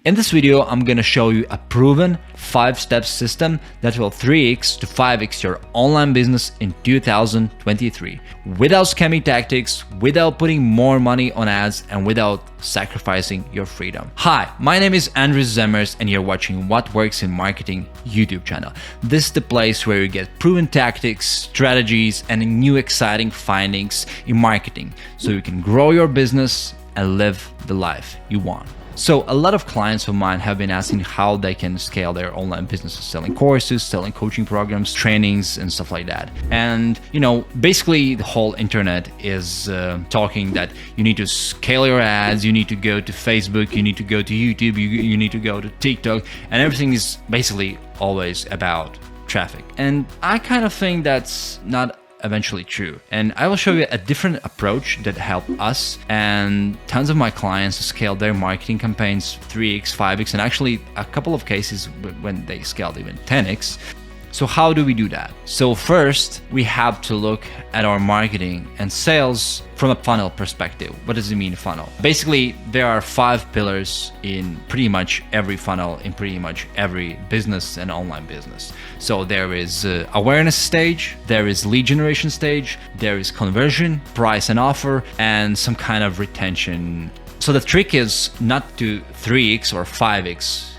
In this video, I'm gonna show you a proven 5-step system that will 3x to 5x your online business in 2023 without scammy tactics, without putting more money on ads, and without sacrificing your freedom. Hi, my name is Andrew Zemmers and you're watching What Works in Marketing YouTube channel. This is the place where you get proven tactics, strategies, and new exciting findings in marketing so you can grow your business and live the life you want. So a lot of clients of mine have been asking how they can scale their online businesses, selling courses, selling coaching programs, trainings, and stuff like that. And, basically the whole internet is talking that you need to scale your ads, you need to go to Facebook, you need to go to YouTube, you need to go to TikTok, and everything is basically always about traffic. And I kind of think that's not eventually true. And I will show you a different approach that helped us and tons of my clients to scale their marketing campaigns 3x, 5x, and actually a couple of cases when they scaled even 10x. So how do we do that? So first, we have to look at our marketing and sales from a funnel perspective. What does it mean, funnel? Basically, there are 5 pillars in pretty much every funnel, in pretty much every business and online business. So there is awareness stage, there is lead generation stage, there is conversion, price and offer, and some kind of retention. So the trick is not to 3x or 5x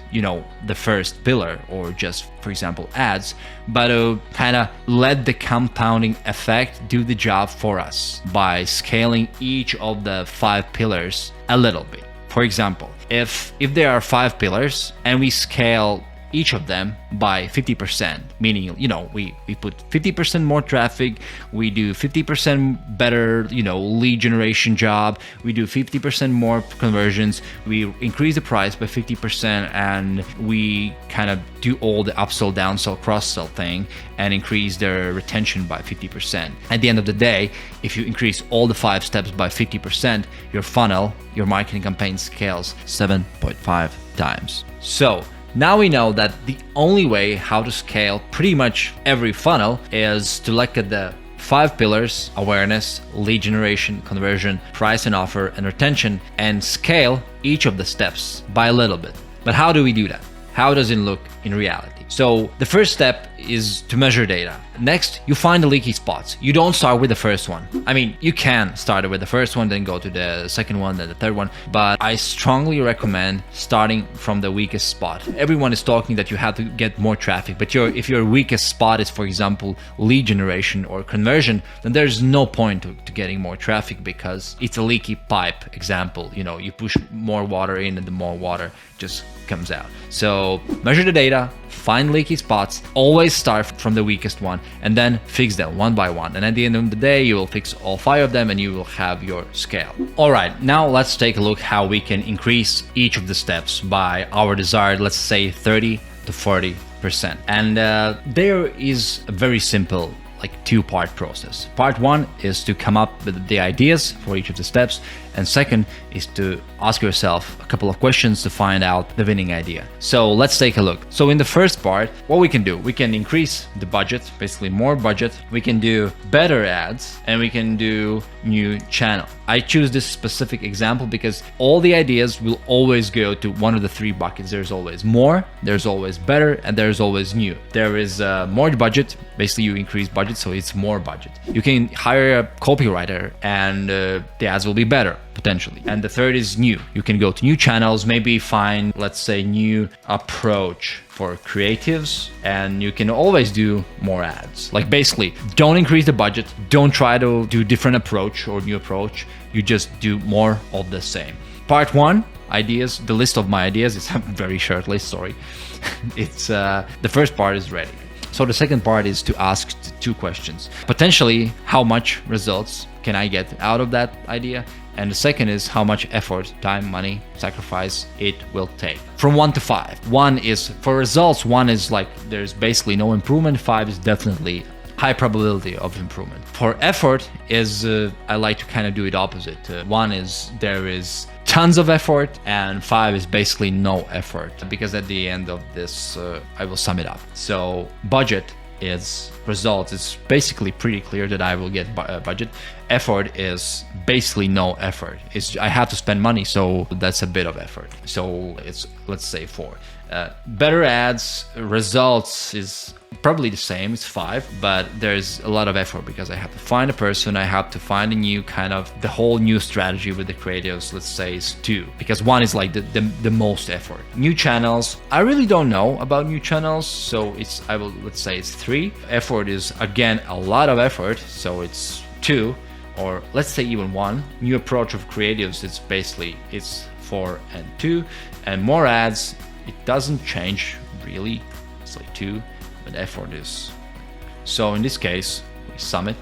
the first pillar or just, for example, ads, but to kind of let the compounding effect do the job for us by scaling each of the 5 pillars a little bit. For example, if there are 5 pillars and we scale each of them by 50%, meaning, we put 50% more traffic, we do 50% better, lead generation job, we do 50% more conversions, we increase the price by 50%, and we kind of do all the upsell, downsell, cross-sell thing and increase their retention by 50%. At the end of the day, if you increase all the 5 steps by 50%, your funnel, your marketing campaign scales 7.5 times. So now we know that the only way how to scale pretty much every funnel is to look at the 5 pillars: awareness, lead generation, conversion, price and offer, and retention, and scale each of the steps by a little bit. But how do we do that? How does it look in reality? So the first step is to measure data. Next, you find the leaky spots. You don't start with the first one. I mean, you can start with the first one, then go to the second one, then the third one. But I strongly recommend starting from the weakest spot. Everyone is talking that you have to get more traffic, but if your weakest spot is, for example, lead generation or conversion, then there's no point to getting more traffic because it's a leaky pipe example. You push more water in and the more water just comes out. So measure the data, find leaky spots, always start from the weakest one, and then fix them one by one. And at the end of the day, you will fix all 5 of them and you will have your scale. All right, now let's take a look how we can increase each of the steps by our desired, let's say 30 to 40%. And there is a very simple 2-part process. Part 1 is to come up with the ideas for each of the steps, and second is to ask yourself a couple of questions to find out the winning idea. So let's take a look. So in the first part, what we can do, we can increase the budget, basically more budget, we can do better ads, and we can do new channel. I choose this specific example because all the ideas will always go to one of the 3 buckets. There's always more, there's always better, and there's always new. There is more budget, basically you increase budget, so it's more budget. You can hire a copywriter and the ads will be better potentially. And the third is new. You can go to new channels, maybe find, let's say, new approach for creatives, and you can always do more ads. Basically, don't increase the budget, don't try to do different approach or new approach, you just do more of the same. Part 1, ideas, the list of my ideas is a very short list, sorry. It's the first part is ready. So the second part is to ask 2 questions. Potentially, how much results can I get out of that idea? And the second is how much effort, time, money, sacrifice it will take. From 1 to 5. 1 is for results, 1 is there's basically no improvement. 5 is definitely high probability of improvement. For effort is, I like to kind of do it opposite. 1 is there is tons of effort, and 5 is basically no effort, because at the end of this, I will sum it up. So budget is Results, it's basically pretty clear that I will get budget. Effort is basically no effort. I have to spend money, so that's a bit of effort. So it's, let's say 4. Better ads, results is probably the same, it's 5, but there's a lot of effort because I have to find a person, I have to find a new kind of, the whole new strategy with the creatives, let's say is 2, because 1 is like the most effort. New channels, I really don't know about new channels, so let's say it's 3. Effort is again a lot of effort, so it's 2, or let's say even 1. New approach of creatives, it's 4 and 2, and more ads, it doesn't change really, it's like 2, but effort is. So in this case, we sum it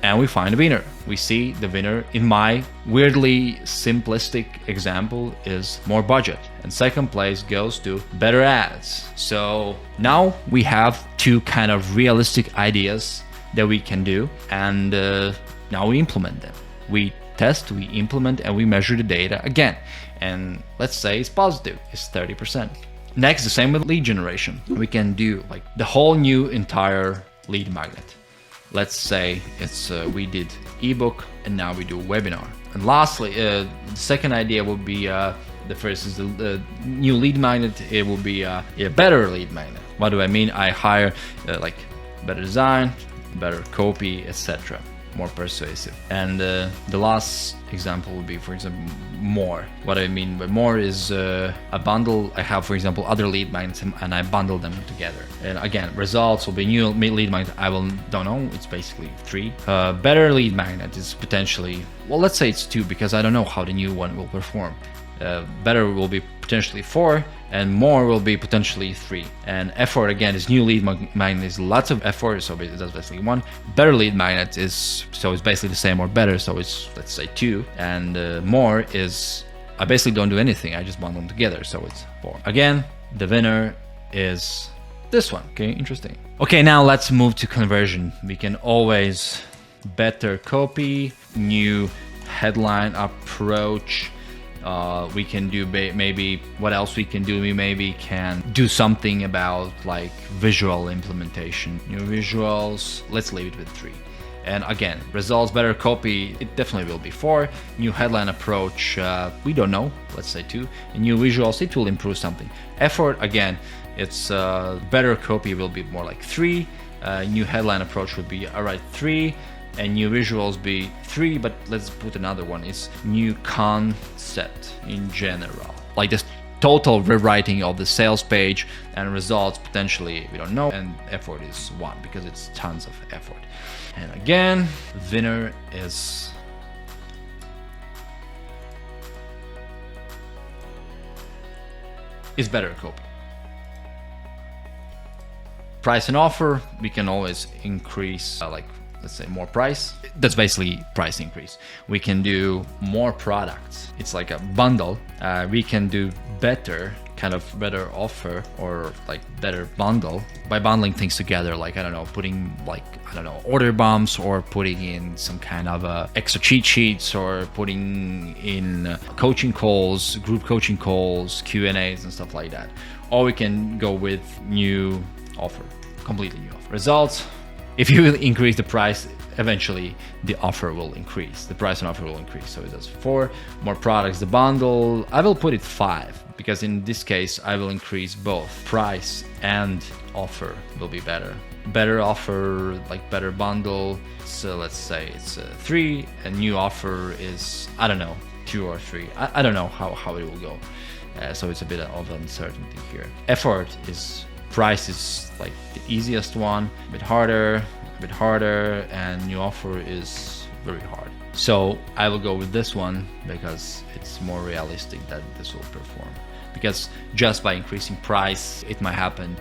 and we find a winner. We see the winner in my weirdly simplistic example is more budget, and second place goes to better ads. So now we have 2 kind of realistic ideas that we can do, and now we implement them. We test, we implement, and we measure the data again. And let's say it's positive, it's 30%. Next, the same with lead generation. We can do like the whole new entire lead magnet. Let's say it's we did ebook and now we do webinar. And lastly, the second idea would be the first is the new lead magnet. It will be a better lead magnet. What do I mean? I hire like better design, better copy, etc. More persuasive. And the last example would be, for example, more. What I mean by more is a bundle. I have, for example, other lead magnets and I bundle them together. And again, results will be new lead magnet. Don't know. It's basically 3. Better lead magnet is potentially, well, let's say it's 2 because I don't know how the new one will perform. Better will be potentially 4, and more will be potentially 3. And effort again is new lead magnet is lots of effort, so that's basically 1. Better lead magnet is, so it's basically the same or better, so it's, let's say 2. And more is, I basically don't do anything, I just bundle them together, so it's 4. Again, the winner is this one. Okay, interesting. Okay, now let's move to conversion. We can always better copy, new headline approach. We can do maybe, what else we can do? We maybe can do something about like visual implementation, new visuals. Let's leave it with 3. And again, results, better copy, it definitely will be 4. New headline approach, we don't know, let's say 2. And new visuals, it will improve something. Effort, again, it's better copy will be more like 3. New headline approach would be, all right, 3. And new visuals be 3, but let's put another one. It's new concept in general. Like this total rewriting of the sales page, and results potentially we don't know, and effort is 1 because it's tons of effort. And again, winner is better copy. Price and offer, we can always increase let's say more price. That's basically price increase. We can do more products. It's like a bundle. We can do better offer, or like better bundle by bundling things together. Like, I don't know, putting like, I don't know, order bumps, or putting in some kind of extra cheat sheets, or putting in coaching calls, group coaching calls, Q&As and stuff like that. Or we can go with new offer, completely new offer. Results. If you increase the price, eventually the offer will increase. The price and offer will increase. So that's 4. More products, the bundle. I will put it 5 because in this case I will increase both price and offer will be better. Better offer, like better bundle. So let's say it's 3, and new offer is, I don't know, 2 or 3. I don't know how it will go. So it's a bit of uncertainty here. Effort is, price is like the easiest one, a bit harder, and new offer is very hard. So I will go with this one because it's more realistic that this will perform. Because just by increasing price, it might happen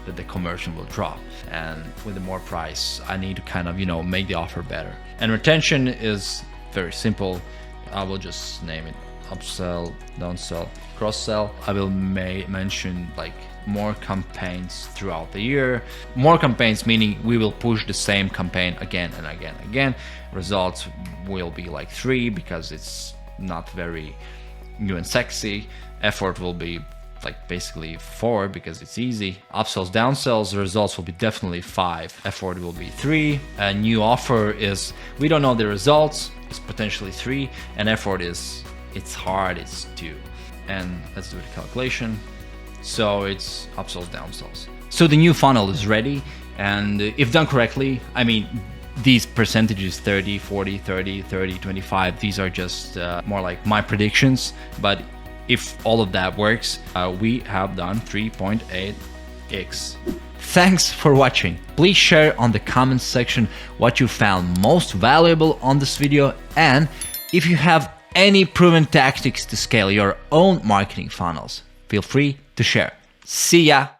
that the conversion will drop. And with the more price, I need to kind of, make the offer better. And retention is very simple. I will just name it upsell, downsell, cross-sell. I will mention like more campaigns throughout the year. More campaigns meaning we will push the same campaign again and again and again. Results will be like 3 because it's not very new and sexy. Effort will be like basically 4 because it's easy. Upsells, downsells, the results will be definitely 5. Effort will be 3. A new offer is, we don't know the results, it's potentially 3. And effort is, it's hard, it's 2. And let's do the calculation. So it's upsells, downsells. So the new funnel is ready. And if done correctly, I mean, these percentages 30, 40, 30, 30, 25, these are just more like my predictions. But if all of that works, we have done 3.8x. Thanks for watching. Please share on the comments section what you found most valuable on this video, and if you have any proven tactics to scale your own marketing funnels, feel free to share. See ya!